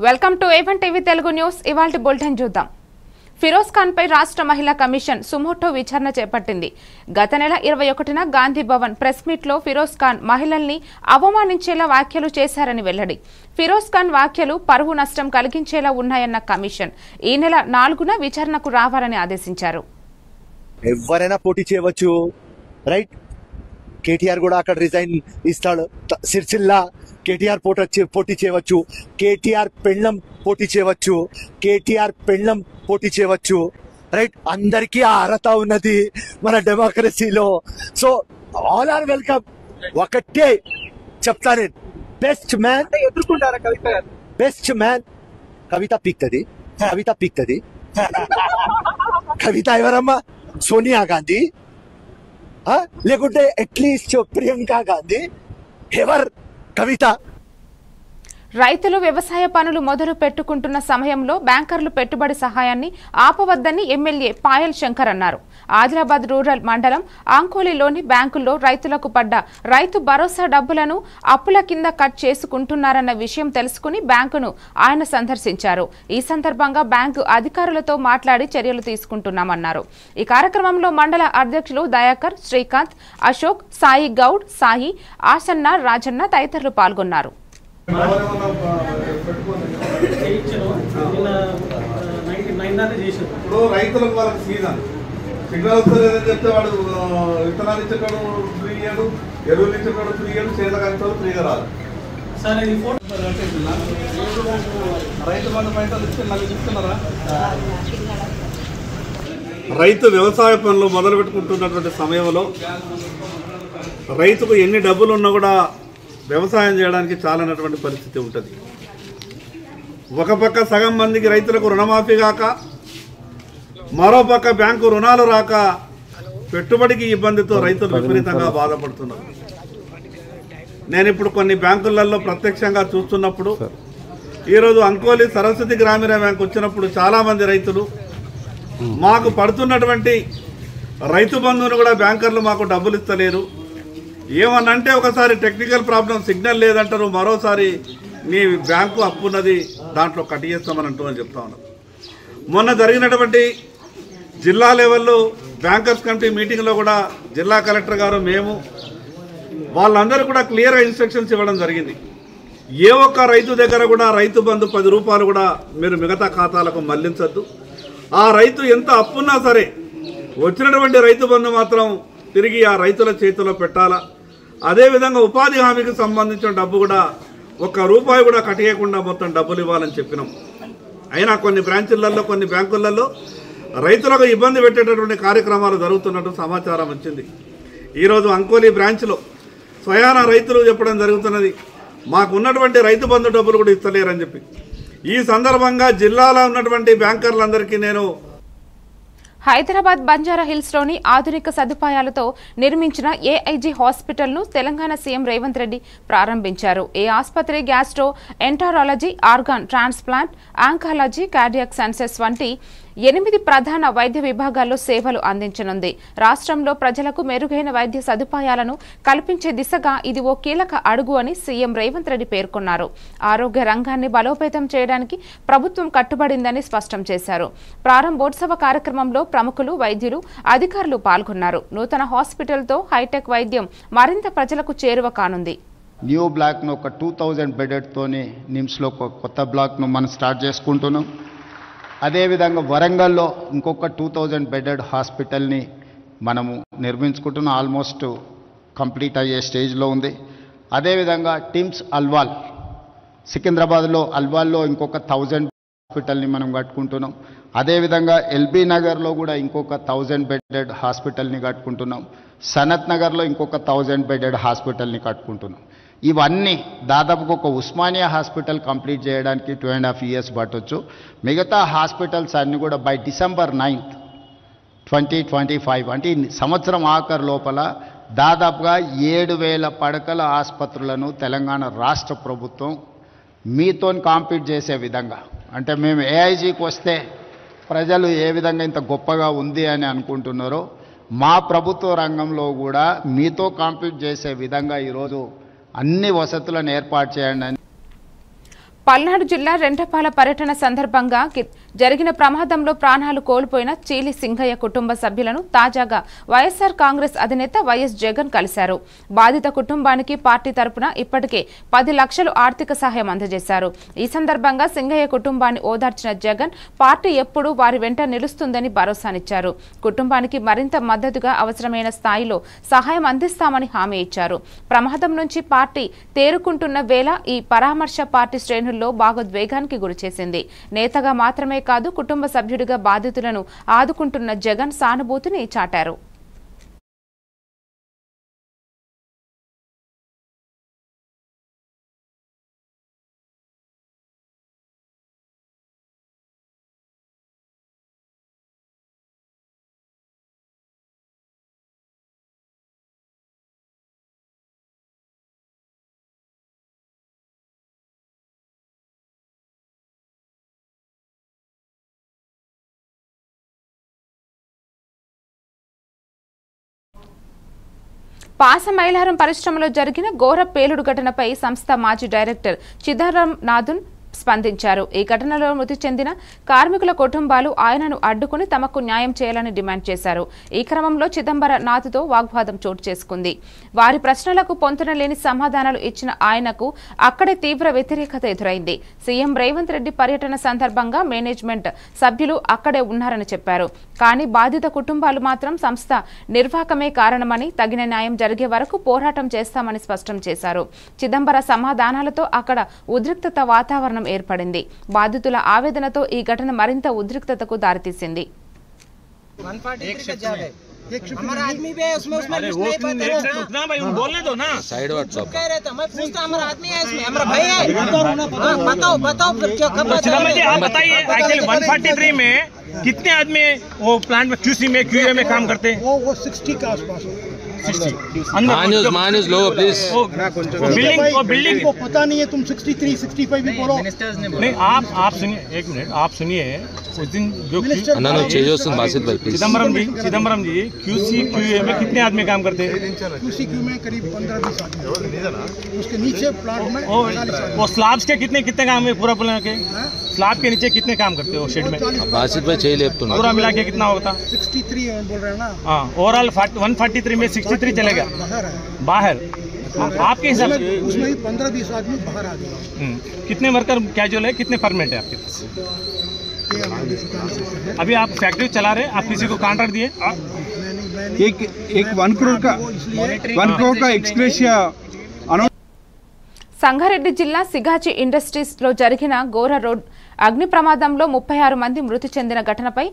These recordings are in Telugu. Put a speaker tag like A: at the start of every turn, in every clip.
A: Welcome to A1 TV Telugu news. ఇవాల్టి బులెటిన్ చూద్దాం. ఫిరోజ్ ఖాన్ పై రాష్ట్ర మహిళా కమిషన్ సుమోటో విచారణ చేపట్టింది. గత నెల 21న గాంధీ భవన్ ప్రెస్ మీట్ లో ఫిరోజ్ ఖాన్ మహిళల్ని అవమానించేలా వ్యాఖ్యలు చేశారని వెల్లడి. ఫిరోజ్ ఖాన్ వ్యాఖ్యలు పరువు నష్టం కలిగించేలా ఉన్నాయన్న కమిషన్ ఈ నెల 4న విచారణకు రావాలని ఆదేశించారు.
B: ఎవరైనా పోటీ చేయవచ్చు, రైట్? కేటీఆర్ కూడా అక్కడ రిజైన్ ఇస్తాడు. సిరిసిల్లా కేటీఆర్ పోటీ చేయవచ్చు, కేటీఆర్ పెళ్ళం పోటీ చేయవచ్చు, కేటీఆర్ పెళ్ళం పోటీ చేయవచ్చు, రైట్? అందరికీ ఆ అర్హత ఉన్నది మన డెమోక్రసీలో. So all are welcome. ఒకటే చెప్తా నేను, బెస్ట్ మ్యాన్
C: ఎదుర్కొంటారా కవిత గారు?
B: బెస్ట్ మ్యాన్ కవిత పీక్తది. కవిత ఎవరమ్మా? సోనియా గాంధీ లేకుంటే అట్లీస్ట్ ప్రియాంక గాంధీ? ఎవర్ కవిత?
A: రైతులు వ్యవసాయ పనులు మొదలు పెట్టుకుంటున్న సమయంలో బ్యాంకర్లు పెట్టుబడి సహాయాన్ని ఆపవద్దని ఎమ్మెల్యే పాయల్ శంకర్ అన్నారు. ఆదిలాబాద్ రూరల్ మండలం ఆంకోలిలోని బ్యాంకుల్లో రైతులకు పడ్డ రైతు భరోసా డబ్బులను అప్పుల కింద కట్ చేసుకుంటున్నారన్న విషయం తెలుసుకుని బ్యాంకును ఆయన సందర్శించారు. ఈ సందర్భంగా బ్యాంకు అధికారులతో మాట్లాడి చర్యలు తీసుకుంటున్నామన్నారు. ఈ కార్యక్రమంలో మండల అధ్యక్షులు దయాకర్, శ్రీకాంత్, అశోక్, సాయి గౌడ్, సాయి, ఆసన్న, రాజన్న తదితరులు పాల్గొన్నారు.
D: ఇప్పుడు రైతులకు వాళ్ళకి సీజన్ సిగ్నల్ వస్తలేదని చెప్తే వాడు విత్తనాలు ఇచ్చేటోడు ఫ్రీ ఇయ్యడు, ఎరువులు ఇచ్చేటోడు ఫ్రీ ఇయ్యడు, చేత కలిపేవాడు ఫ్రీగా రాదు. రైతు బంధు పైసలు ఇస్తే మళ్ళీ చెప్తున్నారా? రైతు వ్యవసాయ పనులు మొదలు పెట్టుకుంటున్నటువంటి సమయంలో రైతుకు ఎన్ని డబ్బులు ఉన్నా కూడా వ్యవసాయం చేయడానికి చాలనటువంటి పరిస్థితి ఉంటుంది. ఒక పక్క సగం మందికి రైతులకు రుణమాఫీ కాక, మరోపక్క బ్యాంకు రుణాలు రాక పెట్టుబడికి ఇబ్బందితో రైతులు విపరీతంగా బాధపడుతున్నారు. నేను ఇప్పుడు కొన్ని బ్యాంకులలో ప్రత్యక్షంగా చూస్తున్నప్పుడు, ఈరోజు అంకోలి సరస్వతి గ్రామీణ బ్యాంక్ వచ్చినప్పుడు చాలామంది రైతులు మాకు పడుతున్నటువంటి రైతు బంధువును కూడా బ్యాంకర్లు మాకు డబ్బులు ఇస్తలేరు, ఏమనంటే ఒకసారి టెక్నికల్ ప్రాబ్లం సిగ్నల్ లేదంటారు, మరోసారి నీ బ్యాంకు అప్పున్నది దాంట్లో కట్ చేస్తామని అంటూ అని చెప్తా ఉన్నాం. మొన్న జరిగినటువంటి జిల్లా లెవెల్లో బ్యాంకర్స్ కమిటీ మీటింగ్లో కూడా జిల్లా కలెక్టర్ గారు మేము వాళ్ళందరూ కూడా క్లియర్గా ఇన్స్ట్రక్షన్స్ ఇవ్వడం జరిగింది. ఏ ఒక్క రైతు దగ్గర కూడా రైతు బంధు 10 రూపాయలు కూడా మీరు మిగతా ఖాతాలకు మళ్లించద్దు. ఆ రైతు ఎంత అప్పున్నా సరే వచ్చినటువంటి రైతు బంధు మాత్రం తిరిగి ఆ రైతుల చేతిలో పెట్టాలా. అదేవిధంగా ఉపాధి హామీకి సంబంధించిన డబ్బు కూడా 1 రూపాయి కూడా కట్టేయకుండా మొత్తం డబ్బులు ఇవ్వాలని చెప్పినాం. అయినా కొన్ని బ్రాంచులలో, కొన్ని బ్యాంకులలో రైతులకు ఇబ్బంది పెట్టేటటువంటి కార్యక్రమాలు జరుగుతున్నట్టు సమాచారం వచ్చింది. ఈరోజు అంకోలి బ్రాంచ్లో స్వయాన రైతులు చెప్పడం జరుగుతున్నది, మాకున్నటువంటి రైతు బంధు డబ్బులు కూడా ఇస్తలేరని చెప్పి. ఈ సందర్భంగా జిల్లాలో ఉన్నటువంటి బ్యాంకర్లందరికీ నేను
A: హైదరాబాద్ బంజారా హిల్స్ లోని ఆధునిక సదుపాయాలతో నిర్మించిన ఏఐజీ హాస్పిటల్ ను తెలంగాణ సీఎం రేవంత్ రెడ్డి ప్రారంభించారు. ఈ ఆసుపత్రి gastro enterology, organ transplant, oncology, cardiac sciences వంటి 8 ప్రధాన వైద్య విభాగాల్లో సేవలు అందించనుంది. రాష్ట్రంలో ప్రజలకు మెరుగైన వైద్య సదుపాయాలను కల్పించే దిశగా ఇది ఓ కీలక అడుగు అని సీఎం రేవంత్ రెడ్డి పేర్కొన్నారు. ఆరోగ్య రంగాన్ని బలోపేతం చేయడానికి ప్రభుత్వం కట్టుబడిందని స్పష్టం చేశారు. ప్రారంభోత్సవ కార్యక్రమంలో ప్రముఖులు, వైద్యులు, అధికారులు పాల్గొన్నారు. నూతన హాస్పిటల్తో హైటెక్ వైద్యం మరింత ప్రజలకు చేరువ కానుంది.
E: న్యూ బ్లాక్ను ఒక 2000 బెడెడ్తోనే నిమ్స్లో ఒక కొత్త బ్లాక్ను మనం స్టార్ట్ చేసుకుంటున్నాం. అదేవిధంగా వరంగల్లో ఇంకొక 2000 బెడెడ్ హాస్పిటల్ని మనము నిర్మించుకుంటున్నాం. ఆల్మోస్ట్ కంప్లీట్ అయ్యే స్టేజ్లో ఉంది. అదేవిధంగా టిమ్స్ అల్వాల్, సికింద్రాబాద్లో అల్వాల్లో ఇంకొక 1000 హాస్పిటల్ని మనం కట్టుకుంటున్నాం. అదేవిధంగా ఎల్బీ నగర్లో కూడా ఇంకొక 1000 బెడెడ్ హాస్పిటల్ని కట్టుకుంటున్నాం. సనత్ నగర్లో ఇంకొక 1000 బెడెడ్ హాస్పిటల్ని కట్టుకుంటున్నాం. ఇవన్నీ దాదాపుగా ఒక ఉస్మానియా హాస్పిటల్ కంప్లీట్ చేయడానికి 2.5 years పట్టొచ్చు. మిగతా హాస్పిటల్స్ అన్నీ కూడా బై December 9th, 2025 అంటే సంవత్సరం ఆఖరు లోపల దాదాపుగా 7,000 పడకల ఆసుపత్రులను తెలంగాణ రాష్ట్ర ప్రభుత్వం మీతో కాంపీట్ చేసే విధంగా, అంటే మేము ఏఐజీకి వస్తే ప్రజలు ఏ విధంగా ఇంత గొప్పగా ఉంది అని అనుకుంటున్నారో, మా ప్రభుత్వ రంగంలో కూడా మీతో కాంపీట్ చేసే విధంగా ఈరోజు అన్ని వసతులను ఏర్పాటు చేయండి.
A: పల్నాడు జిల్లా రెంటపాల పర్యటన సందర్భంగా జరిగిన ప్రమాదంలో ప్రాణాలు కోల్పోయిన చీలి సింగయ్య కుటుంబ సభ్యులను తాజాగా వైఎస్ఆర్ కాంగ్రెస్ అధినేత వైఎస్ జగన్ కలిశారు. బాధిత కుటుంబానికి పార్టీ తరపున ఇప్పటికే 10 లక్షలు ఆర్థిక సహాయం అందజేశారు. ఈ సందర్భంగా సింగయ్య కుటుంబాన్ని ఓదార్చిన జగన్ పార్టీ ఎప్పుడూ వారి వెంట నిలుస్తుందని భరోసానిచ్చారు. కుటుంబానికి మరింత మద్దతుగా అవసరమైన స్థాయిలో సహాయం అందిస్తామని హామీ ఇచ్చారు. ప్రమాదం నుంచి పార్టీ తేరుకుంటున్న వేళ ఈ పరామర్శ పార్టీ శ్రేణుల్లో భావోద్వేగానికి గురిచేసింది. నేతగా మాత్రమే కాదు కుటుంబ సభ్యుడిగా బాధితులను ఆదుకుంటున్న జగన్ సానుభూతిని చాటారు. పాసమైలారం పరిశ్రమలో జరిగిన ఘోర పేలుడు ఘటనపై సంస్థ మాజీ డైరెక్టర్ చిదంబరం నాథన్ స్పందించారు. ఈ ఘటనలో మృతి చెందిన కార్మికుల కుటుంబాలు ఆయనను అడ్డుకుని తమకు న్యాయం చేయాలని డిమాండ్ చేశారు. ఈ క్రమంలో చిదంబరనాథ్తో వాగ్వాదం చోటు చేసుకుంది. వారి ప్రశ్నలకు పొంతనలేని సమాధానాలు ఇచ్చిన ఆయనకు అక్కడే తీవ్ర వ్యతిరేకత ఎదురైంది. సీఎం రేవంత్ రెడ్డి పర్యటన సందర్భంగా మేనేజ్మెంట్ సభ్యులు అక్కడే ఉన్నారని చెప్పారు. కానీ బాధిత కుటుంబాలు మాత్రం సంస్థ నిర్వాహకమే కారణమని, తగిన న్యాయం జరిగే వరకు పోరాటం చేస్తామని స్పష్టం చేశారు. చిదంబర సమాధానాలతో అక్కడ ఉద్రిక్తత వాతావరణం ఏర్పడింది. బాధితుల ఆవేదనతో ఈ ఘటన మరింత ఉద్రిక్తతకు దారితీసింది.
C: हमारा आदमी भी है उसमें उतना भाई बोलने दो ना साइड व्हाट्सएप कह रहे थे मैं पूछता हमारा आदमी है इसमें हमारा भाई है बताओ फिर क्या खबर है आप बताइए एक्चुअली 143 में कितने आदमी वो प्लांट में क्यूसी में क्यूए में काम करते हैं वो 60 के आसपास 60 मान्यूज लो प्लीज बिल्डिंग को पता नहीं है तुम 63 65 भी बोलो नहीं आप सुनिए एक मिनट आप सुनिए उस दिन जो चिदम्बरम जी क्यूसी क्यूए में कितने आदमी काम करते हैं क्यूसी क्यू में करीब 15-20 आदमी उसके नीचे प्लांट में वो स्लैब्स के कितने काम है पूरा प्लांट के स्लैब के नीचे कितने काम करते हो शेड में बासित भाई चाहिए पूरा मिला के कितना होता 63 बोल रहे हैं ना हाँ ओवरऑल 143 में 63 चलेगा बाहर आपके हिसाब से उसमें 15-20 आदमी बाहर आ गए कितने वर्कर कैजुअल है कितने परमानेंट है आपके पास अभी आप फैक्ट्री चला रहे आप किसी को कॉन्ट्रैक्ट दिए एक 1 करोड़ का एक्सग्रेशिया
A: సంగారెడ్డి జిల్లా సిగాచి ఇండస్ట్రీస్ లో జరిగిన ఘోర రోడ్ అగ్ని ప్రమాదంలో 36 మంది మృతి చెందిన ఘటనపై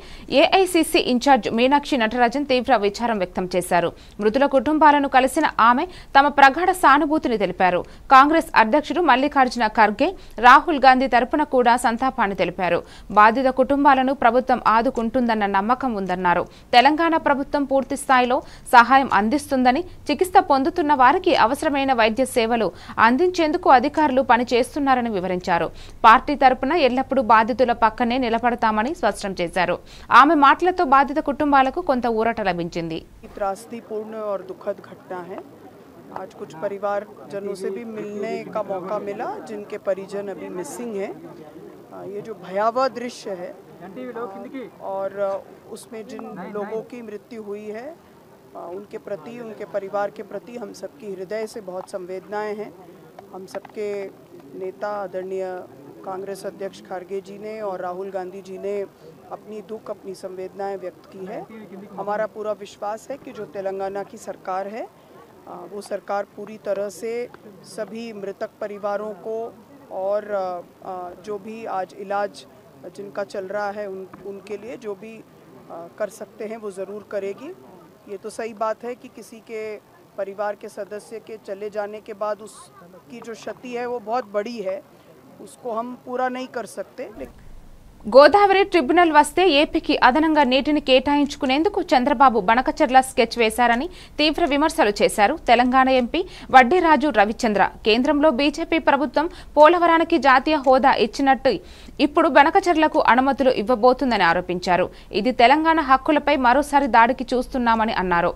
A: ఏఐసీసీ ఇన్ఛార్జ్ మీనాక్షి నటరాజన్ తీవ్ర విచారం వ్యక్తం చేశారు. మృతుల కుటుంబాలను కలిసిన ఆమె తమ ప్రగాఢ సానుభూతిని తెలిపారు. కాంగ్రెస్ అధ్యక్షుడు మల్లికార్జున ఖర్గే, రాహుల్ గాంధీ తరపున కూడా సంతాపాన్ని తెలిపారు. బాధిత కుటుంబాలను ప్రభుత్వం ఆదుకుంటుందన్న నమ్మకం ఉందన్నారు. తెలంగాణ ప్రభుత్వం పూర్తి స్థాయిలో సహాయం అందిస్తుందని, చికిత్స పొందుతున్న వారికి అవసరమైన వైద్య సేవలు అందించేందుకు అధికారులు పనిచేస్తున్నారని వివరించారు. పార్టీ తరపున ఎల్లప్పుడూ బాధితుల పక్కనే నిలబడతామని స్పష్టం చేశారు. ఆమె మాటలతో బాధిత కుటుంబాలకు కొంత ఊరట లభించింది.
F: त्रासदीपूर्ण और दुखद घटना है। आज कुछ परिवारजनों से भी मिलने का मौका मिला जिनके परिजन अभी मिसिंग हैं। ये जो भयावह दृश्य है और उसमें जिन लोगों की मृत्यु हुई है उनके प्रति, उनके परिवार के प्रति हम सबकी हृदय से बहुत संवेदनाएं हैं। हम सबके नेता आदरणीय कांग्रेस अध्यक्ष खड़गे जी ने और राहुल गांधी जी ने अपनी दुख, अपनी संवेदनाएं व्यक्त की है। हमारा पूरा विश्वास है कि जो तेलंगाना की सरकार है वो सरकार पूरी तरह से सभी मृतक परिवारों को और जो भी आज इलाज जिनका चल रहा है उनके लिए जो भी कर सकते हैं वो ज़रूर करेगी। ये तो सही बात है कि किसी के परिवार के सदस्य के चले जाने के बाद उसकी जो क्षति है वो बहुत बड़ी है, उसको हम पूरा नहीं कर सकते।
A: గోదావరి ట్రిబ్యునల్ వస్తే ఏపీకి అదనంగా నీటిని కేటాయించుకునేందుకు చంద్రబాబు బనకచర్ల స్కెచ్ వేశారని తీవ్ర విమర్శలు చేశారు. తెలంగాణ ఎంపీ వడ్డీరాజు రవిచంద్ర కేంద్రంలో బీజేపీ ప్రభుత్వం పోలవరానికి జాతీయ హోదా ఇచ్చినట్టు ఇప్పుడు బనకచర్లకు అనుమతులు ఇవ్వబోతుందని ఆరోపించారు. ఇది తెలంగాణ హక్కులపై మరోసారి దాడికి చూస్తున్నామని అన్నారు.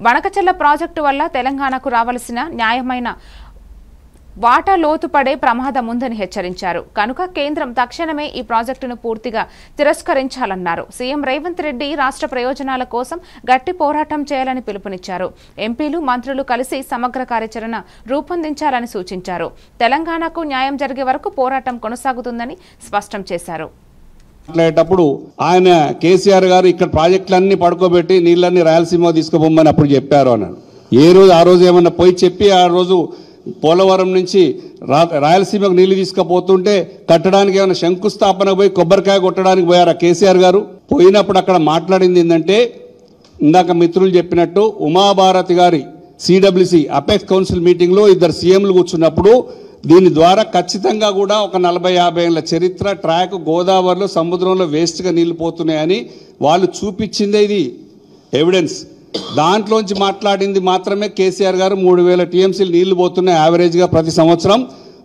A: బనకచర్ల ప్రాజెక్టు వల్ల తెలంగాణకు రావాల్సిన న్యాయమైన వాటా లోతు పడే ప్రమాదం ఉందని హెచ్చరించారు. కనుక కేంద్రం తక్షణమే ఈ ప్రాజెక్టును పూర్తిగా తిరస్కరించాలన్నారు. సీఎం రేవంత్ రెడ్డి రాష్ట్ర ప్రయోజనాల కోసం గట్టి పోరాటం చేయాలని పిలుపునిచ్చారు. ఎంపీలు, మంత్రులు కలిసి సమగ్ర కార్యాచరణ రూపొందించాలని సూచించారు. తెలంగాణకు న్యాయం జరిగే వరకు పోరాటం కొనసాగుతుందని స్పష్టం చేశారు.
G: మాట్లాడేటప్పుడు ఆయన కేసీఆర్ గారు ఇక్కడ ప్రాజెక్టులన్నీ పడుకోబెట్టి నీళ్ళన్నీ రాయలసీమ తీసుకుపోమని అప్పుడు చెప్పారు అన్నాడు. ఏ రోజు ఆ రోజు ఏమన్నా పోయి చెప్పి ఆ రోజు పోలవరం నుంచి రాయలసీమకు నీళ్లు తీసుకుపోతుంటే కట్టడానికి ఏమైనా శంకుస్థాపన పోయి కొబ్బరికాయ కొట్టడానికి పోయారా కేసీఆర్ గారు? పోయినప్పుడు అక్కడ మాట్లాడింది ఏంటంటే ఇందాక మిత్రులు చెప్పినట్టు ఉమాభారతి గారి సిడబ్ల్యూసి అపెక్స్ కౌన్సిల్ మీటింగ్లో ఇద్దరు సీఎంలు కూర్చున్నప్పుడు దీని ద్వారా ఖచ్చితంగా కూడా ఒక 40-50 ఏళ్ల చరిత్ర ట్రాక్ గోదావరిలో సముద్రంలో వేస్ట్గా నీళ్లు పోతున్నాయని వాళ్ళు చూపించిందే ఇది ఎవిడెన్స్. దాంట్లోంచి మాట్లాడింది మాత్రమే కేసీఆర్ గారు 3000 టీఎంసీలు నీళ్లు పోతున్నాయి యావరేజ్గా ప్రతి సంవత్సరం.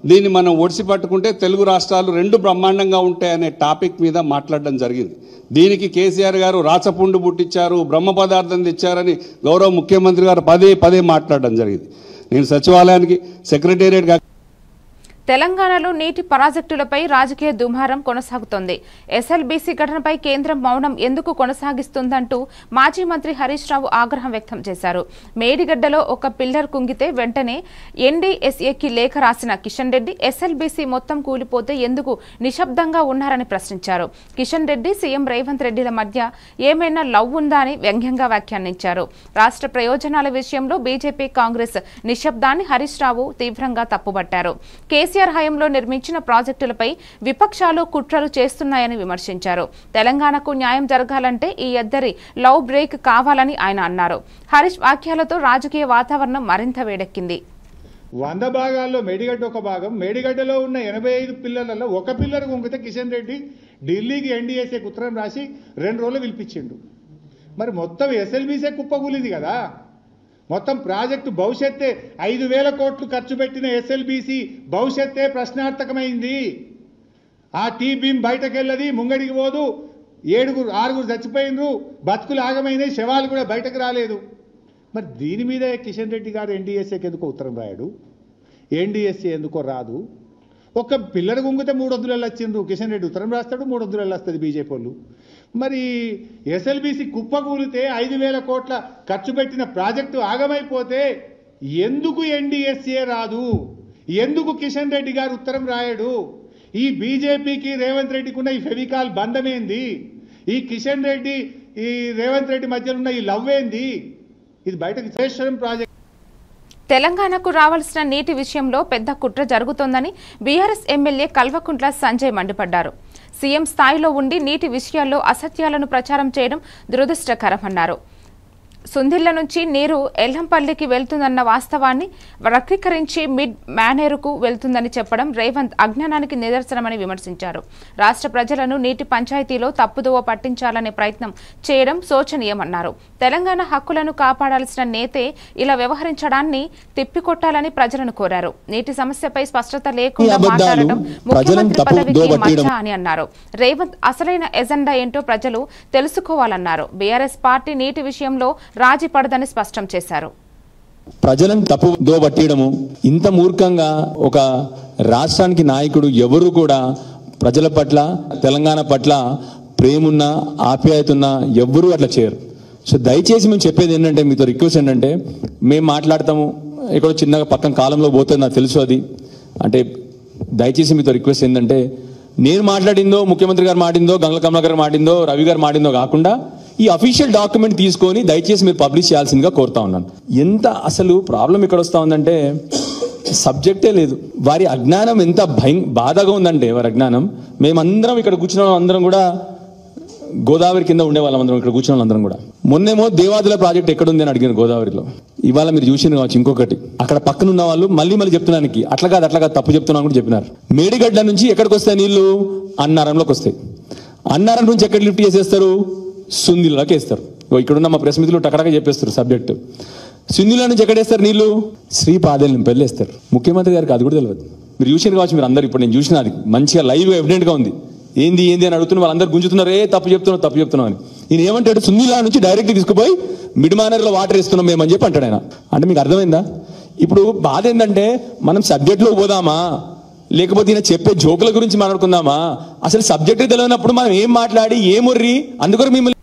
G: దీన్ని మనం ఒడిసి పట్టుకుంటే తెలుగు రాష్ట్రాలు 2 బ్రహ్మాండంగా ఉంటాయనే టాపిక్ మీద మాట్లాడడం జరిగింది. దీనికి కేసీఆర్ గారు రాచపుండు పుట్టించారు, బ్రహ్మ పదార్థం తెచ్చారని గౌరవ ముఖ్యమంత్రి గారు పదే మాట్లాడడం జరిగింది. నేను సచివాలయానికి సెక్రటేరియట్
A: తెలంగాణలో నీటి ప్రాజెక్టులపై రాజకీయ దుమారం కొనసాగుతోంది. ఎస్ఎల్బీసీ ఘటనపై కేంద్రం మౌనం ఎందుకు కొనసాగిస్తుందంటూ మాజీ మంత్రి హరీష్ రావు ఆగ్రహం వ్యక్తం చేశారు. మేడిగడ్డలో ఒక పిల్లర్ కుంగితే వెంటనే ఎన్డీఎస్ఏకి లేఖ రాసిన కిషన్ రెడ్డి ఎస్ఎల్బీసీ మొత్తం కూలిపోతే ఎందుకు నిశ్శబ్దంగా ఉన్నారని ప్రశ్నించారు. కిషన్ రెడ్డి, సీఎం రేవంత్ రెడ్డిల మధ్య ఏమైనా లవ్ ఉందా అని వ్యంగ్యంగా వ్యాఖ్యానించారు. రాష్ట్ర ప్రయోజనాల విషయంలో బీజేపీ, కాంగ్రెస్ నిశ్శబ్దాన్ని హరీష్ రావు తీవ్రంగా తప్పుబట్టారు. కేసీఆర్ హయాంలో నిర్మించిన ప్రాజెక్టులపై విపక్షాలు కుట్రలు చేస్తున్నాయని విమర్శించారు. తెలంగాణకు న్యాయం జరగాలంటే ఈ ఇద్దరి లవ్ బ్రేక్ కావాలని ఆయన అన్నారు. హరీష్ వ్యాఖ్యలతో రాజకీయ వాతావరణం మరింత వేడెక్కింది.
H: 100 భాగాల్లో మేడిగడ్డ ఒక భాగం. మేడిగడ్డలో ఉన్న 85 పిల్లర్లలో ఒక పిల్లర్ కుంగితే కిషన్ రెడ్డి ఢిల్లీకి ఎన్డీఎస్ఏకి ఉత్తరం రాసి 2 రోజులు పిలిపించిండు. మరి మొత్తం ఎస్ఎల్బీసీ కుప్పకూలింది కదా. మొత్తం ప్రాజెక్టు భవిష్యత్తే 5,000 కోట్లు ఖర్చు పెట్టిన ఎస్ఎల్బీసీ భవిష్యత్తే ప్రశ్నార్థకమైంది. ఆ టీ బీమ్ బయటకెళ్ళది, ముంగడికి పోదు. 6 చచ్చిపోయినరు, బతుకులు ఆగమైనాయి, శవాలు కూడా బయటకు రాలేదు. మరి దీని మీద కిషన్ రెడ్డి గారు ఎన్డీఎస్ఏకి ఎందుకో ఉత్తరం రాయడు, ఎన్డీఎస్ఏ ఎందుకో రాదు. ఒక పిల్లర్ గుంగితే 300 వచ్చిండ్రు, కిషన్ రెడ్డి ఉత్తరం రాస్తాడు, 300 వస్తుంది బీజేపీ వాళ్ళు. మరి ఎస్ఎల్బీసీ కుప్పకూలితే 5,000 కోట్ల ఖర్చు పెట్టిన ప్రాజెక్టు ఆగమైపోతే ఎందుకు ఎన్డీఎస్ఏ రాదు? ఎందుకు కిషన్ రెడ్డి గారు ఉత్తరం రాయడు? ఈ బీజేపీకి రేవంత్ రెడ్డికి ఉన్న ఈ ఫెవికాల్ బంధమేంది? ఈ కిషన్ రెడ్డి ఈ రేవంత్ రెడ్డి మధ్యలో ఉన్న ఈ లవ్ ఏంది? ఇది బయటకు చేసడం ప్రాజెక్ట్.
A: తెలంగాణకు రావాల్సిన నీటి విషయంలో పెద్ద కుట్ర జరుగుతోందని బీఆర్ఎస్ ఎమ్మెల్యే కల్వకుంట్ల సంజయ్ మండిపడ్డారు. సీఎం స్థాయిలో ఉండి నీటి విషయాల్లో అసత్యాలను ప్రచారం చేయడం దురదృష్టకరమన్నారు. సుందిళ్ల నుంచి నీరు ఎల్లంపల్లికి వెళ్తుందన్న వాస్తవాన్ని వక్రీకరించి మిడ్ మానేరుకు వెళ్తుందని చెప్పడం రేవంత్ అజ్ఞానానికి నిదర్శనమని విమర్శించారు. రాష్ట్ర ప్రజలను నీటి పంచాయతీలో తప్పుదోవ పట్టించాలనే ప్రయత్నం చేయడం శోచనీయమన్నారు. తెలంగాణ హక్కులను కాపాడాల్సిన నేతే ఇలా వ్యవహరించడాన్ని తిప్పికొట్టాలని ప్రజలను కోరారు. నీటి సమస్యపై స్పష్టత లేకుండా మాట్లాడటం ముఖ్యమంత్రి పదవికి మచ్చ అని అన్నారు. రేవంత్ అసలైన ఎజెండా ఏంటో ప్రజలు తెలుసుకోవాలన్నారు. బీఆర్ఎస్ పార్టీ నీటి విషయంలో రాజీ పడదని స్పష్టం చేశారు.
I: ప్రజలను తప్పుదో పట్టడము ఇంత మూర్ఖంగా ఒక రాష్ట్రానికి నాయకుడు ఎవరు కూడా ప్రజల పట్ల, తెలంగాణ పట్ల ప్రేమున్న, ఆప్యాయతున్న ఎవ్వరూ అట్లా చేయరు. సో దయచేసి మేము చెప్పేది ఏంటంటే, మీతో రిక్వెస్ట్ ఏంటంటే, మేము మాట్లాడతాము ఎక్కడో చిన్నగా పక్కన కాలంలో పోతుంది, నాకు తెలుసు అది. అంటే దయచేసి మీతో రిక్వెస్ట్ ఏంటంటే, నేను మాట్లాడిందో, ముఖ్యమంత్రి గారు మాట్లాడిందో, గంగుల కమలాకర్ గారు మాట్లాడిందో, రవి గారు మాట్లాడిందో కాకుండా ఈ అఫీషియల్ డాక్యుమెంట్ తీసుకొని దయచేసి మీరు పబ్లిష్ చేయాల్సిందిగా కోరుతా ఉన్నాను. ఎంత అసలు ప్రాబ్లం ఇక్కడ వస్తూ ఉందంటే సబ్జెక్టే లేదు. వారి అజ్ఞానం ఎంత బాధగా ఉందంటే, వారి అజ్ఞానం. మేమందరం ఇక్కడ కూర్చున్న అందరం కూడా గోదావరి కింద ఉండే వాళ్ళం, అందరం ఇక్కడ కూర్చున్న వాళ్ళందరం కూడా. మొన్నేమో దేవాదుల ప్రాజెక్ట్ ఎక్కడుంది అని అడిగాను గోదావరిలో. ఇవాళ మీరు చూసిన కావచ్చు ఇంకొకటి, అక్కడ పక్కన ఉన్న వాళ్ళు మళ్ళీ చెప్తున్నానికి అట్లా కాదు తప్పు చెప్తున్నాను కూడా చెప్పినారు. మేడిగడ్డ నుంచి ఎక్కడికి వస్తాయి నీళ్లు? అన్నారంలోకి వస్తాయి. అన్నారం నుంచి ఎక్కడ లిఫ్ట్ చేసేస్తారు? సుందిలోకి వేస్తారు. ఇక్కడున్న మా ప్రెస్ మిత్రులు టకటగా చెప్పేస్తారు సబ్జెక్టు. సుందిలో నుంచి ఎక్కడేస్తారు నీళ్లు? శ్రీపాదం పెళ్ళేస్తారు. ముఖ్యమంత్రి గారికి అది కూడా తెలియదు. మీరు చూసిన కావచ్చు, మీరు అందరు ఇప్పుడు నేను చూసిన అది మంచిగా లైవ్ ఎవిడెంట్గా ఉంది. ఏంది అని అడుగుతున్న వాళ్ళందరూ గుంజుతున్నారు, తప్పు చెప్తున్నావు అని. ఈయన ఏమంటాడు? సుందిలా నుంచి డైరెక్ట్ తీసుకుపోయి మిడ్ మానర్లో వాటర్ ఇస్తున్నాం మేమని చెప్పి అంటాడు ఆయన. అంటే మీకు అర్థమైందా? ఇప్పుడు బాధ ఏంటంటే మనం సబ్జెక్ట్లో పోదామా, లేకపోతే ఈయన చెప్పే జోకుల గురించి మాట్లాడుకుందామా? అసలు సబ్జెక్ట్ తెలియనప్పుడు మనం ఏం మాట్లాడి ఏమొర్రి? అందుకొరకు మిమ్మల్ని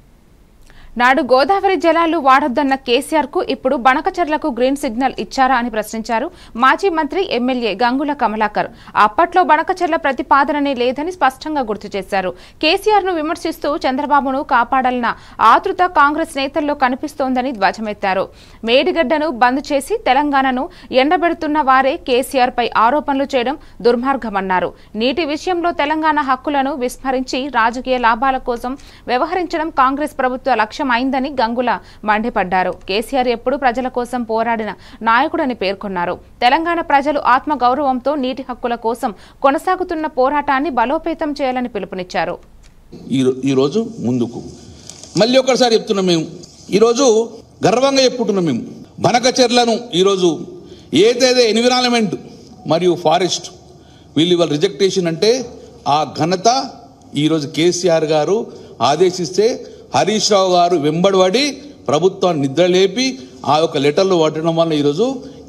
A: నాడు గోదావరి జలాలు వాడొద్దన్న కేసీఆర్ కు ఇప్పుడు బనకచర్లకు గ్రీన్ సిగ్నల్ ఇచ్చారా అని ప్రశ్నించారు మాజీ మంత్రి ఎమ్మెల్యే గంగుల కమలాకర్. అప్పట్లో బనకచర్ల ప్రతిపాదననే లేదని స్పష్టంగా గుర్తు చేశారు. కేసీఆర్ ను విమర్శిస్తూ చంద్రబాబును కాపాడాలన్న ఆతృత కాంగ్రెస్ నేతల్లో కనిపిస్తోందని ధ్వజమెత్తారు. మేడిగడ్డను బంద్ చేసి తెలంగాణను ఎండబెడుతున్న వారే కేసీఆర్ పై ఆరోపణలు చేయడం దుర్మార్గమన్నారు. నీటి విషయంలో తెలంగాణ హక్కులను విస్మరించి రాజకీయ లాభాల కోసం వ్యవహరించడం కాంగ్రెస్ ప్రభుత్వ లక్ష్యం అయిందని గంగుల మండిపడ్డారు. కేసీఆర్ ఎప్పుడు ప్రజల కోసం పోరాడిన నాయకుడని పేర్కొన్నారు. తెలంగాణ ప్రజలు ఆత్మగౌరవంతో నీటి హక్కుల కోసం కొనసాగుతున్న పోరాటాన్ని బలోపేతం చేయాలని పిలుపునిచ్చారు.
J: ఈరోజు ముందుకు మళ్ళీ ఒకసారి చెప్తున్నాం, మేము ఈరోజు గర్వంగా చెప్పుకుంటున్నాం. మేము బనకచెర్లను ఈరోజు ఏదైతే ఎన్విరాన్మెంట్ మరియు ఫారెస్ట్ వీళ్ళు ఇవాళ రిజెక్టేషన్ అంటే ఆ ఘనత ఈరోజు కేసీఆర్ గారు ఆదేశిస్తే హరీష్ రావు గారు వెంబడిపడి ప్రభుత్వాన్ని నిద్రలేపి ఆ యొక్క లెటర్లు పట్టడం వల్ల ఈరోజు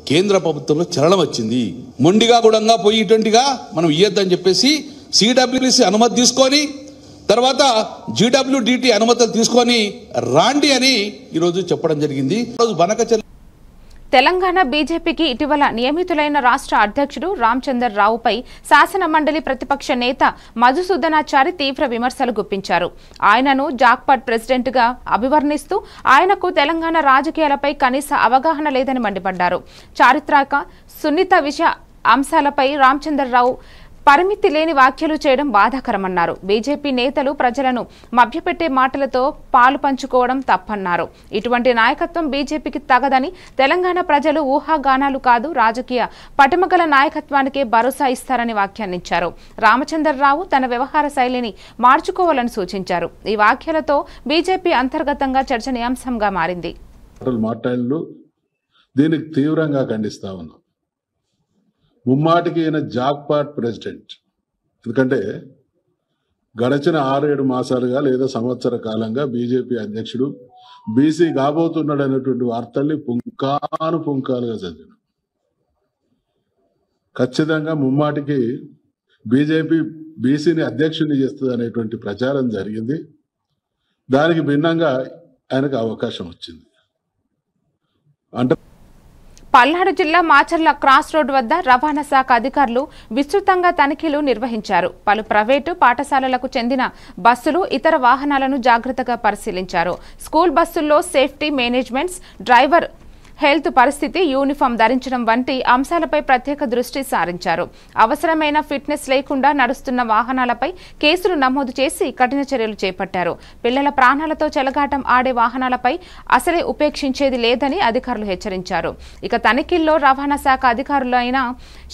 J: కేంద్ర ప్రభుత్వంలో చలనం వచ్చింది. మొండిగా కూడా పోయి ఇటువంటిగా మనం ఇయ్యొద్దని చెప్పేసి సిడబ్ల్యూసి అనుమతి తీసుకొని తర్వాత జీడబ్ల్యూడిటి అనుమతులు తీసుకొని రాండి అని ఈరోజు చెప్పడం జరిగింది. ఈరోజు బనకచెర్ల
A: తెలంగాణ బీజేపీకి ఇటీవల నియమితులైన రాష్ట్ర అధ్యక్షుడు రామచందర్ రావుపై శాసన మండలి ప్రతిపక్ష నేత మధుసూదనాచారి తీవ్ర విమర్శలు గుప్పించారు. ఆయనను జాక్పాట్ ప్రెసిడెంట్గా అభివర్ణిస్తూ ఆయనకు తెలంగాణ రాజకీయాలపై కనీస అవగాహన లేదని మండిపడ్డారు. చారిత్రక సున్నిత విషయ అంశాలపై రామచందర్ రావు పరిమితి లేని వ్యాఖ్యలు చేయడం బాధాకరమన్నారు. బీజేపీ నేతలు ప్రజలను మభ్యపెట్టే మాటలతో పాలు పంచుకోవడం తప్పన్నారు. ఇటువంటి నాయకత్వం బీజేపీకి తగదని, తెలంగాణ ప్రజలు ఊహాగానాలు కాదు రాజకీయ పటిమగల నాయకత్వానికే భరోసా ఇస్తారని వ్యాఖ్యానించారు. రామచంద్రరావు తన వ్యవహార శైలిని మార్చుకోవాలని సూచించారు. ఈ వ్యాఖ్యలతో బీజేపీ అంతర్గతంగా చర్చనీయాంశంగా మారింది.
K: దీనికి తీవ్రంగా ఖండిస్తా ఉన్నాం. ముమ్మాటికి ఈయన జాక్పాట్ ప్రెసిడెంట్. ఎందుకంటే గడచిన 6-7 మాసాలుగా లేదా సంవత్సర కాలంగా బీజేపీ అధ్యక్షుడు బీసీ కాబోతున్నాడు అనేటువంటి వార్తల్ని పుంకాలుగా చదివాను. ఖచ్చితంగా ముమ్మాటికి బీజేపీ బీసీని అధ్యక్షుడిని చేస్తుంది అనేటువంటి ప్రచారం జరిగింది. దానికి భిన్నంగా ఆయనకు అవకాశం వచ్చింది. అంటే
A: పల్నాడు జిల్లా మాచర్ల క్రాస్ రోడ్ వద్ద రవాణా శాఖ అధికారులు విస్తృతంగా తనిఖీలు నిర్వహించారు. పలు ప్రైవేటు పాఠశాలలకు చెందిన బస్సులు, ఇతర వాహనాలను జాగ్రత్తగా పరిశీలించారు. స్కూల్ బస్సుల్లో సేఫ్టీ మేనేజ్మెంట్స్, డ్రైవర్ హెల్త్ పరిస్థితి, యూనిఫామ్ ధరించడం వంటి అంశాలపై ప్రత్యేక దృష్టి సారించారు. అవసరమైన ఫిట్నెస్ లేకుండా నడుస్తున్న వాహనాలపై కేసులు నమోదు చేసి కఠిన చర్యలు చేపట్టారు. పిల్లల ప్రాణాలతో చెలగాటం ఆడే వాహనాలపై అసలే ఉపేక్షించేది లేదని అధికారులు హెచ్చరించారు. ఇక తనిఖీల్లో రవాణా శాఖ అధికారులైన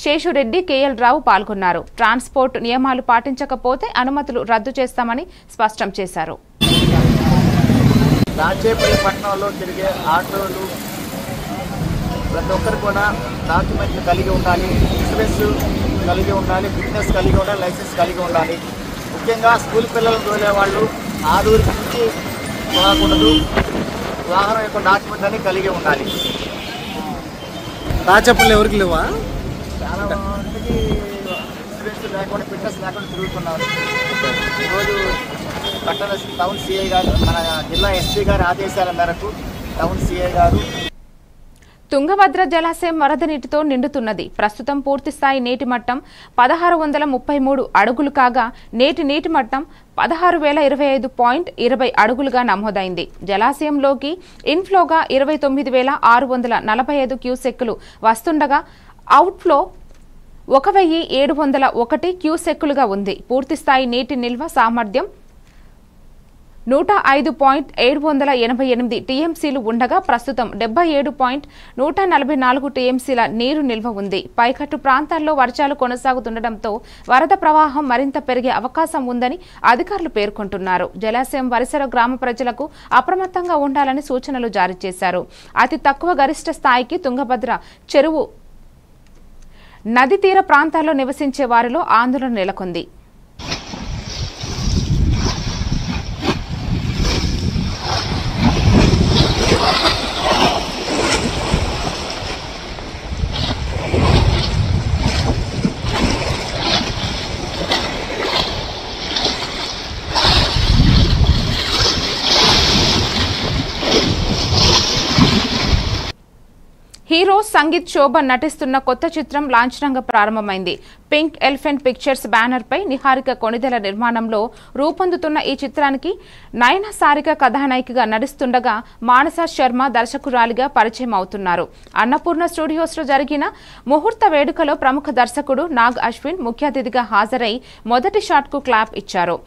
A: శేషురెడ్డి, కేఎల్ రావు పాల్గొన్నారు. ట్రాన్స్పోర్ట్ నియమాలు పాటించకపోతే అనుమతులు రద్దు చేస్తామని స్పష్టం చేశారు.
L: ప్రతి ఒక్కరు కూడా డాక్యుమెంట్లు కలిగి ఉండాలి, ఇన్సూరెన్స్ కలిగి ఉండాలి, ఫిట్నెస్ కలిగి ఉండాలి, లైసెన్స్ కలిగి ఉండాలి. ముఖ్యంగా స్కూల్ పిల్లలను తోలే వాళ్ళు 6 నుంచి పోకూడదు. వాహనం యొక్క డాక్యుమెంట్ అని కలిగి ఉండాలి.
C: చెప్పలు ఎవరికి లేవా?
L: చాలా మందికి ఇన్సూరెన్స్ లేకుండా, ఫిట్నెస్ లేకుండా తిరుగుతున్నారు. ఈరోజు పట్టణ టౌన్ సిఐ గారు, మన జిల్లా ఎస్పీ గారి ఆదేశాల మేరకు టౌన్ సిఐ గారు
A: తుంగభద్ర జలాశయం వరద నీటితో నిండుతున్నది. ప్రస్తుతం పూర్తిస్థాయి నీటి మట్టం 1633 అడుగులు కాగా నేటి నీటి మట్టం 16,025.20 అడుగులుగా నమోదైంది. జలాశయంలోకి ఇన్ఫ్లోగా 29,645 క్యూసెక్కులు వస్తుండగా అవుట్ఫ్లో 1,701 క్యూసెక్కులుగా ఉంది. పూర్తిస్థాయి నీటి నిల్వ సామర్థ్యం 105.788 టీఎంసీలు ఉండగా ప్రస్తుతం 77.144 టీఎంసీల నీరు నిల్వ ఉంది. పైకట్టు ప్రాంతాల్లో వర్షాలు కొనసాగుతుండటంతో వరద ప్రవాహం మరింత పెరిగే అవకాశం ఉందని అధికారులు పేర్కొంటున్నారు. జలాశయం పరిసర గ్రామ ప్రజలకు అప్రమత్తంగా ఉండాలని సూచనలు జారీ చేశారు. అతి తక్కువ గరిష్ట స్థాయికి తుంగభద్ర చెరువు నది తీర ప్రాంతాల్లో నివసించే వారిలో ఆందోళన నెలకొంది. హీరో సంగీత్ శోభన్ నటిస్తున్న కొత్త చిత్రం లాంఛనంగా ప్రారంభమైంది. పింక్ ఎలిఫెంట్ పిక్చర్స్ బ్యానర్ పై నిహారిక కొణిదెల నిర్మాణంలో రూపొందుతున్న ఈ చిత్రానికి నయన సారిక కథానాయికగా నటిస్తుండగా మానస శర్మ దర్శకురాలిగా పరిచయం అవుతున్నారు. అన్నపూర్ణ స్టూడియోస్ లో జరిగిన ముహూర్త వేడుకలో ప్రముఖ దర్శకుడు నాగ్ అశ్విన్ ముఖ్య అతిథిగా హాజరై మొదటి షాట్ కు క్లాప్ ఇచ్చారు.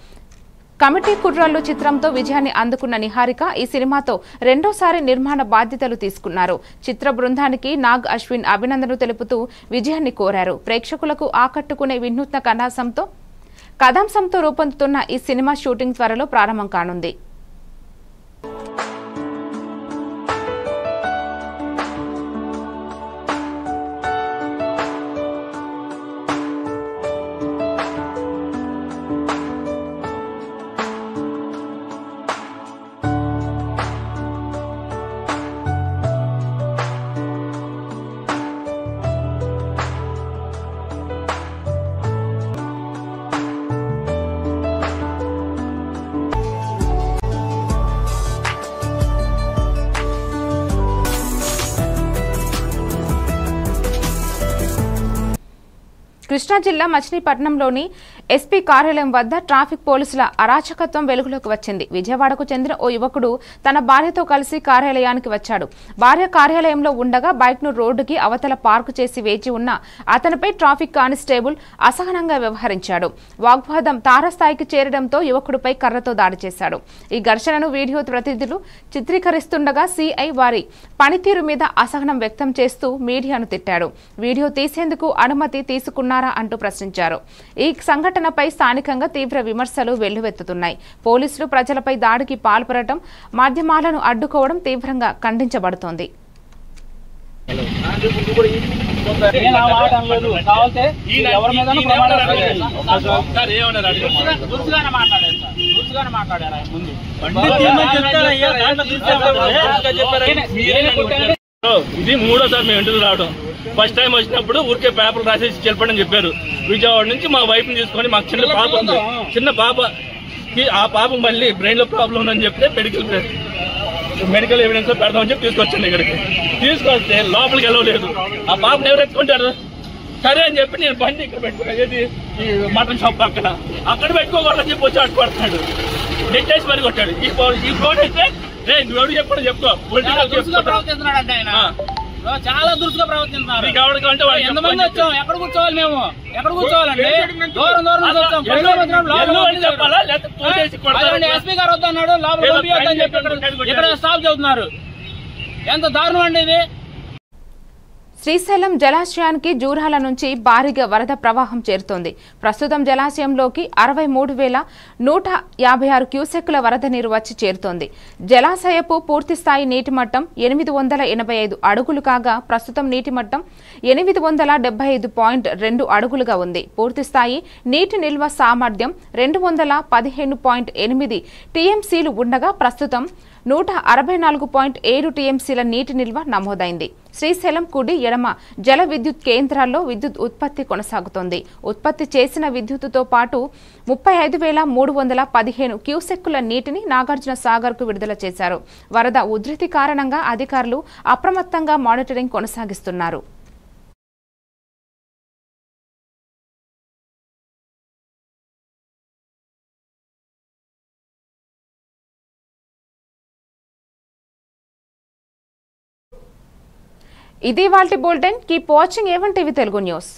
A: కమిటీ కుర్రాళ్ళు చిత్రంతో విజయాన్ని అందుకున్న నిహారిక ఈ సినిమాతో రెండోసారి నిర్మాణ బాధ్యతలు తీసుకున్నారు. చిత్ర బృందానికి నాగ్ అశ్విన్ అభినందనలు తెలుపుతూ విజయాన్ని కోరారు. ప్రేక్షకులకు ఆకట్టుకునే వినూత్న కథాంశంతో రూపొందుతున్న ఈ సినిమా షూటింగ్ త్వరలో ప్రారంభం కానుంది. కృష్ణా జిల్లా మచిలీపట్నంలోని ఎస్పీ కార్యాలయం వద్ద ట్రాఫిక్ పోలీసుల అరాచకత్వం వెలుగులోకి వచ్చింది. విజయవాడకు చెందిన ఓ యువకుడు తన భార్యతో కలిసి కార్యాలయానికి వచ్చాడు. భార్య కార్యాలయంలో ఉండగా బైక్ను రోడ్డుకి అవతల పార్కు చేసి వేచి ఉన్న అతనిపై ట్రాఫిక్ కానిస్టేబుల్ అసహనంగా వ్యవహరించాడు. వాగ్వాదం తారస్థాయికి చేరడంతో యువకుడిపై కర్రతో దాడి చేశాడు. ఈ ఘర్షణను వీడియో ప్రతినిధులు చిత్రీకరిస్తుండగా సీఐ వారి పనితీరు మీద అసహనం వ్యక్తం చేస్తూ మీడియాను తిట్టాడు. వీడియో తీసేందుకు అనుమతి తీసుకున్నారా అంటూ ప్రశ్నించారు. ఈ సంఘటనపై స్థానికంగా తీవ్ర విమర్శలు వెల్లువెత్తుతున్నాయి. పోలీసులు ప్రజలపై దాడికి పాల్పడటం, మాధ్యమాలను అడ్డుకోవడం తీవ్రంగా ఖండించబడుతోంది.
M: ఇది మూడోసారి మేము ఇంటికి రావడం. ఫస్ట్ టైం వచ్చినప్పుడు ఊరికే పేపర్ రాసేసి చెప్పండి చెప్పారు. విజయవాడ నుంచి మా వైఫ్ ని తీసుకొని మాకు చిన్న పాప ఉంది. చిన్న పాపకి ఆ పాపకు మళ్ళీ బ్రెయిన్ లో ప్రాబ్లం ఉందని చెప్తే మెడికల్ ఎవిడెన్స్ పెడదామని చెప్పి తీసుకొచ్చాను. ఇక్కడికి తీసుకొస్తే లోపలికి వెళ్ళలేదు. ఆ పాపను ఎవరు ఎత్తుకుంటారు? సరే అని చెప్పి నేను బండి ఇక్కడ పెట్టుకునేది ఈ మటన్ షాప్ పక్కన అక్కడ పెట్టుకోకూడదని చెప్పి వచ్చి అడ్డుపడుతున్నాడు. నెట్టేసి మరి కొట్టాడు. ఈ ఫోన్ అయితే నువ్వు చెప్పడం చెప్పుకో.
C: చాలా దురుసుగా ప్రవర్తిస్తున్నారు.
M: ఎంతమంది
C: వచ్చాం? ఎక్కడ కూర్చోవాలి? మేము ఎక్కడ కూర్చోవాలండి? దూరం ఎస్పీ గారు వద్దన్నాడు, లోపల ఇక్కడ స్టాప్ చదువుతున్నారు. ఎంత దారుణం అండి ఇది.
A: శ్రీశైలం జలాశయానికి జూరాల నుంచి భారీగా వరద ప్రవాహం చేరుతోంది. ప్రస్తుతం జలాశయంలోకి 63,156 క్యూసెక్కుల వరద నీరు వచ్చి చేరుతోంది. జలాశయపు పూర్తిస్థాయి నీటి మట్టం 885 అడుగులు కాగా ప్రస్తుతం నీటి మట్టం 875.2 అడుగులుగా ఉంది. పూర్తిస్థాయి నీటి నిల్వ సామర్థ్యం 215.8 టీఎంసీలు ఉండగా ప్రస్తుతం 164.7 టీఎంసీల నీటి నిల్వ నమోదైంది. శ్రీశైలం కుడి ఎడమ జల విద్యుత్ కేంద్రాల్లో విద్యుత్ ఉత్పత్తి కొనసాగుతోంది. ఉత్పత్తి చేసిన విద్యుత్తుతో పాటు 35,315 క్యూసెక్కుల నీటిని నాగార్జున సాగర్ కు విడుదల చేశారు. వరద ఉధృతి కారణంగా అధికారులు అప్రమత్తంగా మానిటరింగ్ కొనసాగిస్తున్నారు. ఇది వాల్టి bulletin. Keep watching A1 TV Telugu news.